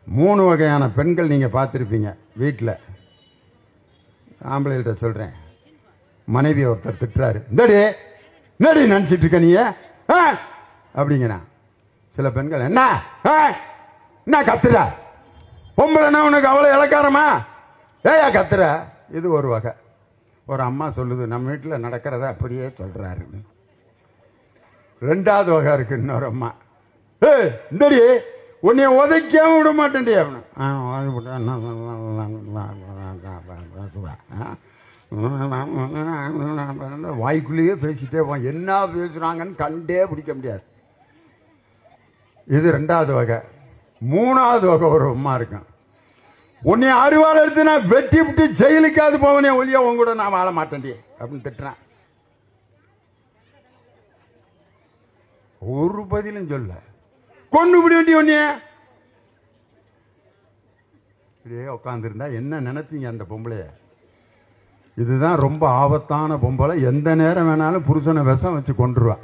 3 வகையான பெண்கள் நீங்கள் பார்த்துருப்பீங்க வீட்டில். ஆம்பளைகிட்ட சொல்கிறேன். மனைவி ஒருத்தர் திட்டுறாரு, இந்தடி என்னடி நினச்சிட்டு இருக்க நீ அப்படிங்கிறான். சில பெண்கள் என்ன கத்துற, பொம்பளைன்னா உனக்கு அவ்வளோ இலக்காரமா, ஏயா கத்துற. இது ஒரு வகை. ஒரு அம்மா சொல்லுது, நம்ம வீட்டில் நடக்கிறத அப்படியே சொல்கிறாரு. 2வது வகை இருக்கு. இன்னொரு அம்மா, இந்தடி உன்னைய உதைக்காம விட மாட்டேன்டி வாய்க்குள்ளேயே பேசிட்டே போவான். என்ன பேசுறாங்கன்னு கண்டே பிடிக்க முடியாது. இது 2வது வகை. 3வது வகை ஒரு அம்மா இருக்கும், உன்னை அறுவாள் எடுத்து நான் வெட்டி விட்டு ஜெயிலுக்காது போவனே ஒழிய உன் கூட நான் வாழ மாட்டேன்டி அப்படின்னு திட்டுறேன். ஒரு பதிலும் சொல்ல, கொண்டு விட வேண்டிய ஒன்னே இப்படியே உட்காந்துருந்தா என்ன நினைப்பீங்க அந்த பொம்பளைய? இதுதான் ரொம்ப ஆபத்தான பொம்பளை. எந்த நேரம் வேணாலும் புருஷனை விஷம் வச்சு கொண்டுருவா.